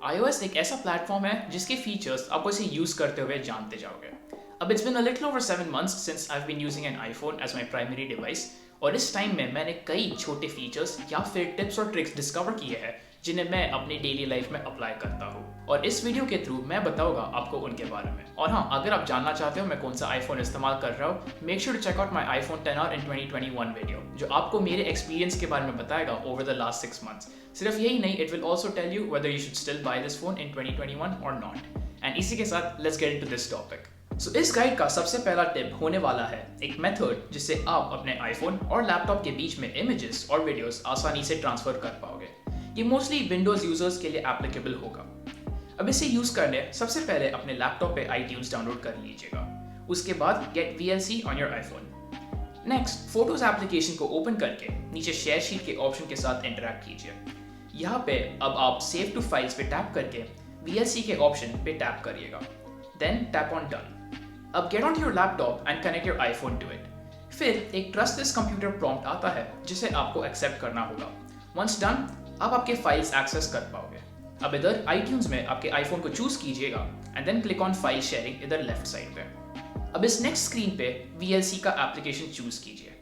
iOS एक ऐसा platform है जिसके फीचर्स आप उसे यूज करते हुए जानते जाओगे। अब it's been a little over 7 months since I've been using an iPhone as my primary device और इस टाइम में मैंने कई छोटे फीचर्स या फिर टिप्स और ट्रिक्स डिस्कवर किए हैं जिन्हें मैं अपनी डेली लाइफ में अप्लाई करता हूँ और इस वीडियो के थ्रू मैं बताऊंगा आपको उनके बारे में। और हाँ, अगर आप जानना चाहते हो मैं कौन सा आईफोन इस्तेमाल कर रहा हूँ, make sure to check out my iPhone XR in 2021 video जो आपको मेरे एक्सपीरियंस के बारे में बताएगा ओवर द लास्ट 6 months। सिर्फ यही नहीं, it will also tell you whether you should still buy this phone in 2021 और नॉट। एंड इसी के साथ let's get into this topic. So इस गाइड का सबसे पहला टिप होने वाला है एक मेथड जिससे आप अपने आईफोन और लैपटॉप के बीच में इमेजेस और वीडियोस आसानी से ट्रांसफर कर पाओगे। ये मोस्टली विंडोज यूजर्स के लिए एप्लीकेबल होगा। अब इसे यूज करने सबसे पहले अपने लैपटॉप पे iTunes डाउनलोड कर लीजिएगा। उसके बाद get VLC on your iPhone. Next, photos application को ओपन करके नीचे शेयर शीट के ऑप्शन के साथ इंटरेक्ट कीजिए। यहाँ पे अब आप सेव टू फाइल्स पे टैप करके VLC के ऑप्शन पे टैप करिएगा, देन टैप ऑन डन। अब get on your laptop and connect your iPhone to it. फिर एक ट्रस्ट दिस कंप्यूटर प्रॉम्प्ट आता है जिसे आपको एक्सेप्ट करना होगा। वंस डन, आप आपके फाइल्स एक्सेस कर पाओगे। अब इधर iTunes में आपके आईफोन को चूज कीजिएगा and then click on file sharing इधर लेफ्ट साइड पे। अब इस नेक्स्ट स्क्रीन पे VLC का एप्लीकेशन चूज कीजिए।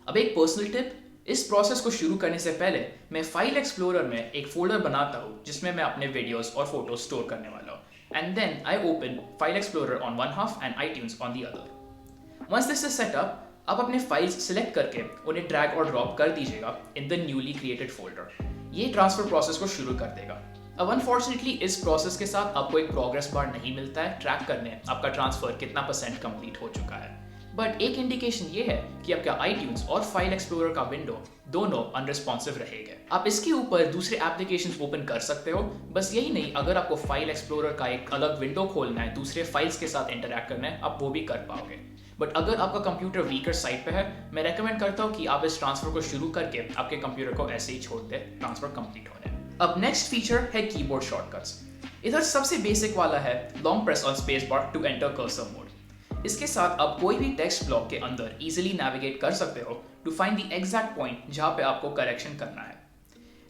अब एक पर्सनल टिप, इस प्रोसेस को शुरू करने से पहले मैं फाइल एक्सप्लोरर में एक फोल्डर बनाता हूँ जिसमें मैं अपने वीडियोस और फोटोज स्टोर करने वाला हूँ and then I open file explorer on one half and iTunes on the other. Once this is set up, आप अपने फाइल्स सिलेक्ट करके उन्हें ड्रैग और ड्रॉप कर दीजिएगा in the newly created folder. ये ट्रांसफर प्रोसेस को शुरू कर देगा। अब अनफॉर्चुनेटली इस प्रोसेस के साथ आपको एक प्रोग्रेस बार नहीं मिलता है ट्रैक करने आपका ट्रांसफर कितना % कंप्लीट हो चुका है, बट एक इंडिकेशन ये है कि आपका iTunes और फाइल एक्सप्लोरर का विंडो दोनों अनरिस्पॉन्सिव रहेंगे। आप इसके ऊपर दूसरे एप्लीकेशंस ओपन कर सकते हो। बस यही नहीं, अगर आपको फाइल एक्सप्लोरर का एक अलग विंडो खोलना है, दूसरे फाइल्स के साथ इंटरैक्ट करना है, आप वो भी कर पाओगे। बट अगर आपका कंप्यूटर वीकर साइड पे है, मैं रेकमेंड करता हूँ कि आप इस ट्रांसफर को शुरू करके आपके कंप्यूटर को ऐसे ही छोड़ दे ट्रांसफर कंप्लीट होने। अब नेक्स्ट फीचर है कीबोर्ड शॉर्टकट्स। इधर सबसे बेसिक वाला है long press on space bar to enter cursor mode. इसके साथ आप कोई भी टेक्स्ट ब्लॉक के अंदर इजीली नेविगेट कर सकते हो to find the exact point जहां पे आपको करेक्शन करना है।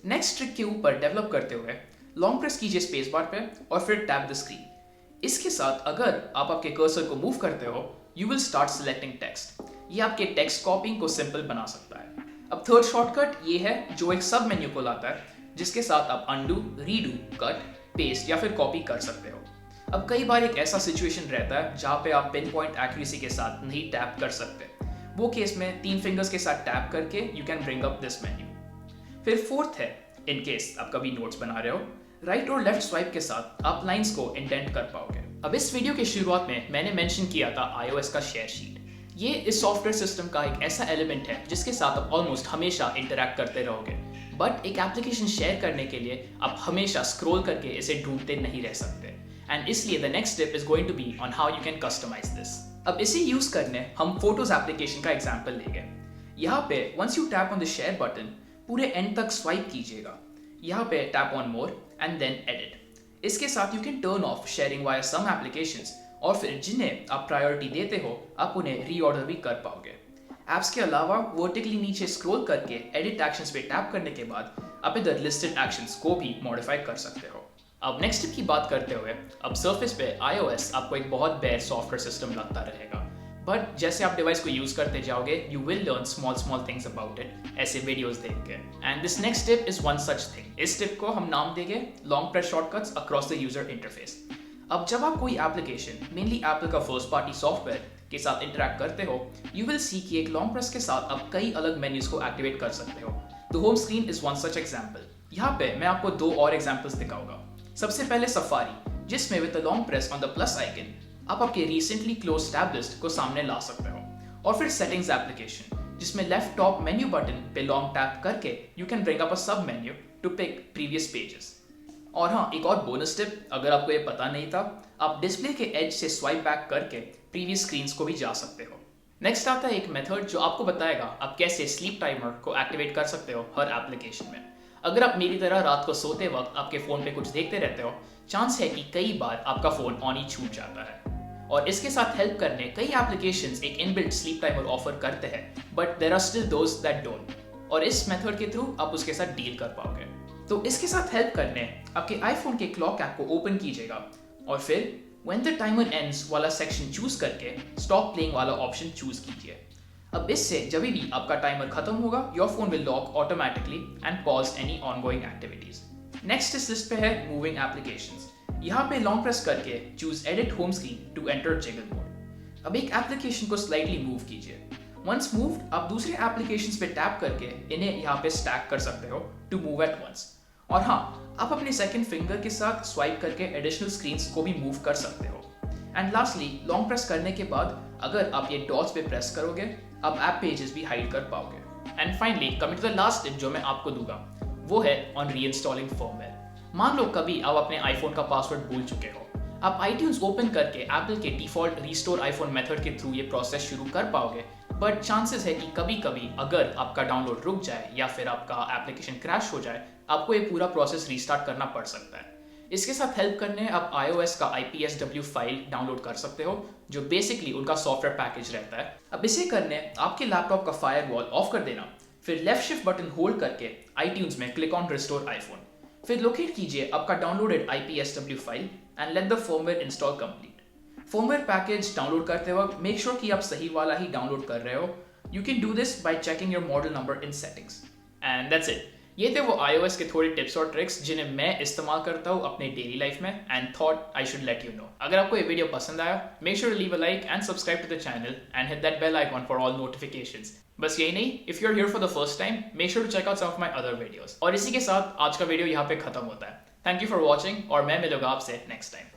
नेक्स्ट ट्रिक के ऊपर डेवलप करते हुए लॉन्ग प्रेस कीजिए स्पेस बार पे और फिर टैप द स्क्रीन। इसके साथ अगर आप आपके कर्सर को मूव करते हो, you will start selecting text. ये आपके टेक्स्ट कॉपिंग को सिंपल बना सकता है। अब थर्ड शॉर्टकट ये है जो एक सब मेन्यू को लाता है जिसके साथ आप अनडू, रीडू, कट, पेस्ट या फिर कॉपी कर सकते हो। अब कई बार एक ऐसा सिचुएशन रहता है जहाँ पे आप पिन पॉइंट एक्यूरेसी के साथ नहीं टैप कर सकते। वो केस में 3 फिंगर्स के साथ टैप करके you can bring up this menu. फिर फोर्थ है, इन केस आप कभी नोट्स बना रहे हो, राइट और लेफ्ट स्वाइप के साथ आप लाइंस को इंडेंट कर पाओगे। अब इस वीडियो के शुरुआत में मैंने मेंशन किया था iOS का शेयर शीट। ये इस सॉफ्टवेयर सिस्टम का एक ऐसा एलिमेंट है जिसके साथ आप ऑलमोस्ट हमेशा इंटरैक्ट करते रहोगे, बट एक एप्लीकेशन शेयर करने के लिए आप हमेशा स्क्रॉल करके इसे ढूंढते नहीं रह सकते। एंड इसलिए the next step is going to be on how you can customise this. अब इसे यूज करने हम फोटोज एप्लीकेशन का एग्जांपल लेंगे। यहाँ पे once you tap on the share button, पूरे एंड तक स्वाइप कीजिएगा। यहाँ पे tap on more and then edit. इसके साथ you can turn off sharing via some applications और फिर जिन्हें आप प्रायोरिटी देते हो आप उन्हें रीऑर्डर भी कर पाओगे। एप्स के अलावा वर्टिकली नीचे स्क्रॉल करके एडिट एक्शंस पे टैप करने के बाद आप इधर लिस्टेड एक्शंस को भी मॉडिफाई कर सकते हो। अब नेक्स्ट टिप की बात करते हुए, अब सरफेस पे iOS आपको एक बहुत बेयर सॉफ्टवेयर सिस्टम लगता रहेगा, बट जैसे आप डिवाइस को यूज करते जाओगे you will learn small things about it ऐसे वीडियोस देख के। And this next tip is one such thing. इस टिप को हम नाम देंगे long press shortcuts across the user interface. अब जब आप कोई एप्लीकेशन, मेनली एप्पल का फर्स्ट पार्टी सॉफ्टवेयर के साथ इंटरैक्ट करते हो, यू विल सी कि एक लॉन्ग प्रेस के साथ आप कई अलग मेन्यूज को एक्टिवेट कर सकते हो। The home screen is one such example. यहाँ पे मैं आपको 2 और एग्जांपल्स दिखाऊंगा। सबसे पहले सफारी, जिसमें with the long press on the plus icon आप आपके रिसेंटली क्लोज टैब लिस्ट को सामने ला सकते हो। और फिर सेटिंग्स एप्लीकेशन, जिसमें लेफ्ट टॉप मेन्यू बटन पे लॉन्ग टैप करके you can bring up a sub menu to pick previous pages. और हाँ, एक और बोनस टिप, अगर आपको ये पता नहीं था, आप डिस्प्ले के एज से स्वाइप बैक करके प्रीवियस स्क्रीन्स को भी जा सकते हो। नेक्स्ट आता है एक मेथड जो आपको बताएगा आप कैसे स्लीप टाइमर को एक्टिवेट कर सकते हो हर एप्लीकेशन में। अगर आप मेरी तरह रात को सोते वक्त आपके फोन पे कुछ देखते रहते हो, चांस है कि कई बार आपका फोन ऑन ही छूट जाता है। और इसके साथ हेल्प करने कई एप्लीकेशंस एक इनबिल्ट स्लीप टाइमर ऑफर करते हैं, but there are still those that don't. और इस मेथड के थ्रू आप उसके साथ डील कर पाओगे। तो इसके साथ हेल्प करने आपके आईफोन के क्लॉक ऐप को ओपन कीजिएगा और फिर व्हेन द टाइमर एंड्स वाला सेक्शन चूज करके स्टॉप प्लेइंग वाला ऑप्शन चूज कीजिए। अब इससे जब भी आपका टाइमर खत्म होगा your phone will lock automatically and pause any ongoing activities. Next इस लिस्ट पे है मूविंग एप्लीकेशंस। यहाँ पे लॉन्ग प्रेस करके choose edit home screen to enter jiggle mode. अब एक एप्लीकेशन को स्लाइटली मूव कीजिए। वंस मूव्ड आप दूसरे एप्लीकेशंस पे टैप करके इन्हें यहाँ पे स्टैक कर सकते हो टू मूव एट वंस। और हाँ, आप अपने सेकंड फिंगर के साथ स्वाइप करके एडिशनल स्क्रीन्स को भी मूव कर सकते हो। एंड लास्टली लॉन्ग प्रेस करने के बाद अगर आप ये डॉट्स पे प्रेस करोगे आप ऐप पेजेस भी हाइड कर पाओगे। And finally coming to the last tip जो मैं आपको दूंगा वो है ऑन रीइंस्टॉलिंग फर्मवेयर। मान लो कभी आप अपने आईफोन का पासवर्ड भूल चुके हो, आप iTunes ओपन करके एप्पल के डिफॉल्ट रिस्टोर आईफोन मेथड के थ्रू ये प्रोसेस शुरू कर पाओगे, बट चांसेस है कि कभी कभी अगर आपका डाउनलोड रुक जाए या फिर आपका एप्लीकेशन क्रैश हो जाए आपको ये पूरा प्रोसेस रीस्टार्ट करना पड़ सकता है। इसके साथ हेल्प करने आप iOS का IPSW फाइल डाउनलोड कर सकते हो जो बेसिकली उनका सॉफ्टवेयर पैकेज रहता है। अब इसे करने आपके लैपटॉप का फायरवॉल ऑफ कर देना, फिर लेफ्ट शिफ्ट बटन होल्ड करके iTunes में क्लिक ऑन रिस्टोर आईफोन, फिर लोकेट कीजिए आपका downloaded IPSW file and let the firmware install complete. Firmware package download करते वक्त मेक श्योर कि आप सही वाला ही डाउनलोड कर रहे हो। You can do this by checking your model number in settings. And that's it. ये थे वो iOS के थोड़े टिप्स और ट्रिक्स जिन्हें मैं इस्तेमाल करता हूँ अपने डेली लाइफ में and thought I should let you know. अगर आपको ये वीडियो पसंद आया make sure to leave a like and subscribe to the channel and hit that bell icon for all notifications. बस यही नहीं, if you are here for the first time make sure to check out some of my other videos. और इसी के साथ आज का video यहाँ पे खत्म होता है। थैंक यू फॉर वॉचिंग और मैं मिलूंगा आपसे नेक्स्ट टाइम।